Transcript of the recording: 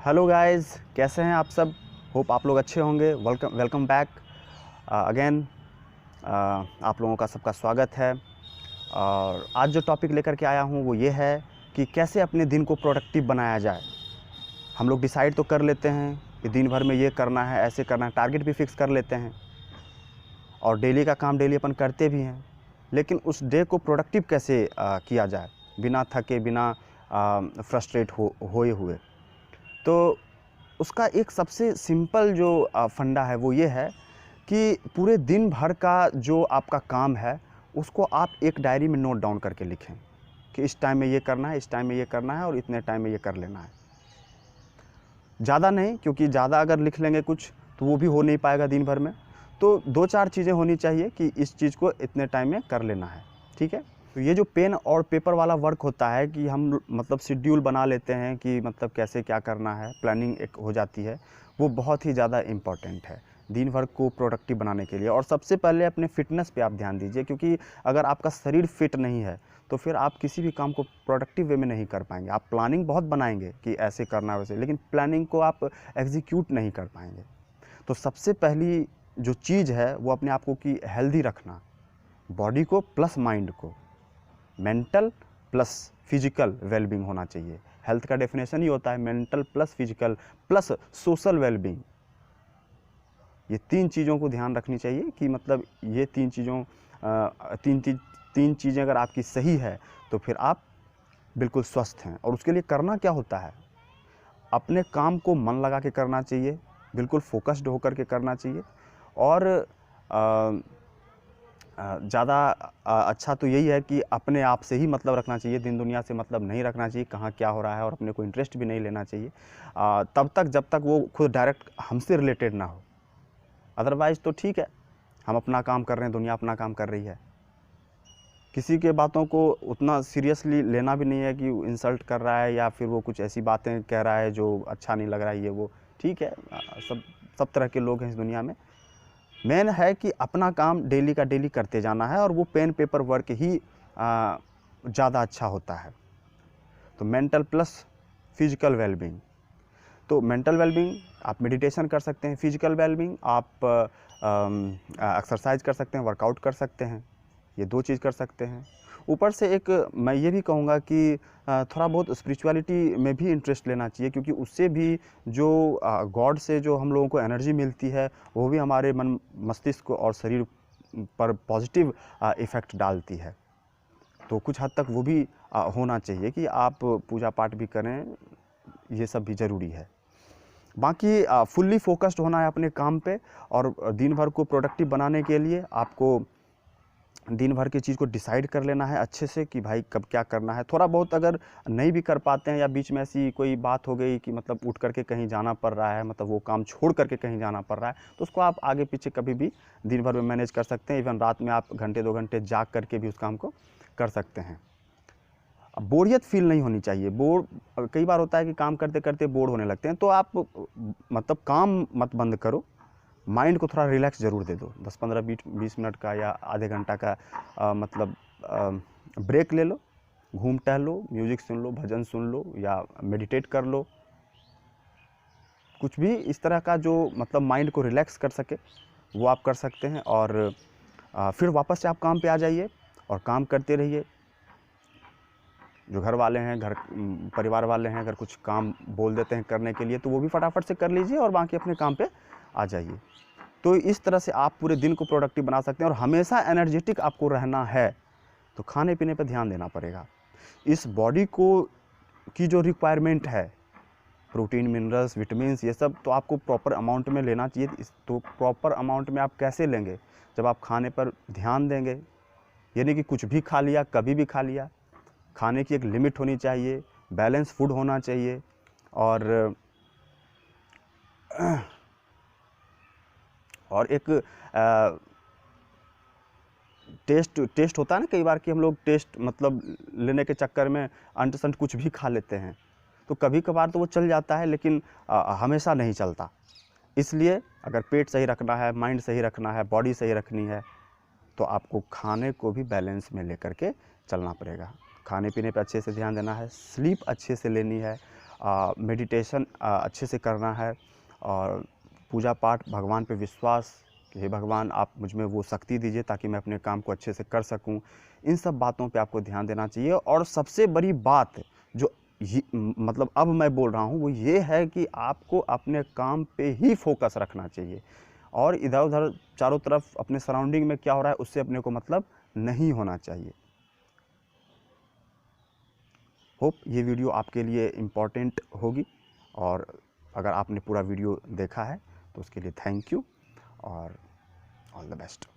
Hello guys, कैसे हैं आप सब। होप आप लोग अच्छे होंगे। Welcome welcome back again. आप लोगों का सबका स्वागत है। और आज जो टॉपिक लेकर के आया हूँ वो ये है कि कैसे अपने दिन को प्रोडक्टिव बनाया जाए। हम लोग डिसाइड तो कर लेते हैं कि दिन भर में ये करना है, ऐसे करना है, टारगेट भी फिक्स कर लेते हैं और डेली का काम डेली अपन करते भी हैं। लेकिन उस डे को प्रोडक्टिव कैसे किया जाए बिना थके, बिना फ्रस्ट्रेट होए हुए। तो उसका एक सबसे सिंपल जो फंडा है वो ये है कि पूरे दिन भर का जो आपका काम है उसको आप एक डायरी में नोट डाउन करके लिखें कि इस टाइम में ये करना है, इस टाइम में ये करना है और इतने टाइम में ये कर लेना है। ज़्यादा नहीं, क्योंकि ज़्यादा अगर लिख लेंगे कुछ तो वो भी हो नहीं पाएगा दिन भर में। तो 2-4 चीज़ें होनी चाहिए कि इस चीज़ को इतने टाइम में कर लेना है, ठीक है। तो ये जो पेन और पेपर वाला वर्क होता है कि हम मतलब शेड्यूल बना लेते हैं कि मतलब कैसे क्या करना है, प्लानिंग एक हो जाती है, वो बहुत ही ज़्यादा इम्पॉर्टेंट है दिन भर को प्रोडक्टिव बनाने के लिए। और सबसे पहले अपने फ़िटनेस पे आप ध्यान दीजिए, क्योंकि अगर आपका शरीर फिट नहीं है तो फिर आप किसी भी काम को प्रोडक्टिव वे में नहीं कर पाएंगे। आप प्लानिंग बहुत बनाएंगे कि ऐसे करना वैसे, लेकिन प्लानिंग को आप एग्जीक्यूट नहीं कर पाएंगे। तो सबसे पहली जो चीज़ है वो अपने आप को कि हेल्दी रखना, बॉडी को प्लस माइंड को, मेंटल प्लस फिजिकल वेलबींग होना चाहिए। हेल्थ का डेफिनेशन ही होता है mental plus physical plus social wellbeing. ये 3 चीज़ों को ध्यान रखनी चाहिए कि मतलब ये 3 चीज़ों तीन चीज़ें अगर आपकी सही है तो फिर आप बिल्कुल स्वस्थ हैं। और उसके लिए करना क्या होता है, अपने काम को मन लगा के करना चाहिए, बिल्कुल फोकस्ड होकर के करना चाहिए। और ज़्यादा अच्छा तो यही है कि अपने आप से ही मतलब रखना चाहिए, दिन दुनिया से मतलब नहीं रखना चाहिए, कहाँ क्या हो रहा है, और अपने को इंटरेस्ट भी नहीं लेना चाहिए तब तक जब तक वो खुद डायरेक्ट हमसे रिलेटेड ना हो। अदरवाइज़ तो ठीक है, हम अपना काम कर रहे हैं, दुनिया अपना काम कर रही है। किसी के बातों को उतना सीरियसली लेना भी नहीं है कि इंसल्ट कर रहा है या फिर वो कुछ ऐसी बातें कह रहा है जो अच्छा नहीं लग रहा है, ये वो ठीक है। सब तरह के लोग हैं इस दुनिया में। मेन है कि अपना काम डेली का डेली करते जाना है, और वो पेन पेपर वर्क ही ज़्यादा अच्छा होता है। तो मेंटल प्लस फिजिकल वेलबींग। तो मेंटल वेलबींग आप मेडिटेशन कर सकते हैं, फिजिकल वेलबींग आप एक्सरसाइज कर सकते हैं, वर्कआउट कर सकते हैं, ये 2 चीज़ कर सकते हैं। ऊपर से एक मैं ये भी कहूँगा कि थोड़ा बहुत स्पिरिचुअलिटी में भी इंटरेस्ट लेना चाहिए, क्योंकि उससे भी जो गॉड से जो हम लोगों को एनर्जी मिलती है वो भी हमारे मन मस्तिष्क और शरीर पर पॉजिटिव इफ़ेक्ट डालती है। तो कुछ हद तक वो भी होना चाहिए कि आप पूजा पाठ भी करें, ये सब भी ज़रूरी है। बाकी फुल्ली फोकस्ड होना है अपने काम पे, और दिन भर को प्रोडक्टिव बनाने के लिए आपको दिन भर की चीज़ को डिसाइड कर लेना है अच्छे से कि भाई कब क्या करना है। थोड़ा बहुत अगर नहीं भी कर पाते हैं या बीच में ऐसी कोई बात हो गई कि मतलब उठ करके कहीं जाना पड़ रहा है, मतलब वो काम छोड़ करके कहीं जाना पड़ रहा है, तो उसको आप आगे पीछे कभी भी दिन भर में मैनेज कर सकते हैं। इवन रात में आप घंटे 2 घंटे जाग करके भी उस काम को कर सकते हैं। अब बोरियत फील नहीं होनी चाहिए। कई बार होता है कि काम करते करते बोर होने लगते हैं, तो आप मतलब काम मत बंद करो, माइंड को थोड़ा रिलैक्स ज़रूर दे दो। 10-15-20 मिनट का या आधे घंटा का मतलब ब्रेक ले लो, घूम टहल लो, म्यूज़िक सुन लो, भजन सुन लो या मेडिटेट कर लो। कुछ भी इस तरह का जो मतलब माइंड को रिलैक्स कर सके वो आप कर सकते हैं। और फिर वापस से आप काम पे आ जाइए और काम करते रहिए। जो घर वाले हैं, परिवार वाले हैं, अगर कुछ काम बोल देते हैं करने के लिए तो वो भी फटाफट से कर लीजिए और बाकी अपने काम पे आ जाइए। तो इस तरह से आप पूरे दिन को प्रोडक्टिव बना सकते हैं। और हमेशा एनर्जेटिक आपको रहना है तो खाने पीने पर ध्यान देना पड़ेगा। इस बॉडी को की जो रिक्वायरमेंट है, प्रोटीन, मिनरल्स, विटामिन्स, ये सब तो आपको प्रॉपर अमाउंट में लेना चाहिए। तो प्रॉपर अमाउंट में आप कैसे लेंगे, जब आप खाने पर ध्यान देंगे। यानी कि कुछ भी खा लिया, कभी भी खा लिया। खाने की एक लिमिट होनी चाहिए, बैलेंस फूड होना चाहिए। और एक टेस्ट होता है ना कई बार कि हम लोग टेस्ट मतलब लेने के चक्कर में अंट संट कुछ भी खा लेते हैं, तो कभी कभार तो वो चल जाता है, लेकिन हमेशा नहीं चलता। इसलिए अगर पेट सही रखना है, माइंड सही रखना है, बॉडी सही रखनी है, तो आपको खाने को भी बैलेंस में लेकर के चलना पड़ेगा। खाने पीने पे अच्छे से ध्यान देना है, स्लीप अच्छे से लेनी है, मेडिटेशन अच्छे से करना है, और पूजा पाठ, भगवान पे विश्वास कि हे भगवान आप मुझ में वो शक्ति दीजिए ताकि मैं अपने काम को अच्छे से कर सकूं। इन सब बातों पे आपको ध्यान देना चाहिए। और सबसे बड़ी बात जो मतलब अब मैं बोल रहा हूँ वो ये है कि आपको अपने काम पे ही फोकस रखना चाहिए, और इधर उधर चारों तरफ अपने सराउंडिंग में क्या हो रहा है उससे अपने को मतलब नहीं होना चाहिए। होप ये वीडियो आपके लिए इम्पॉर्टेंट होगी, और अगर आपने पूरा वीडियो देखा है तो उसके लिए थैंक यू और ऑल द बेस्ट।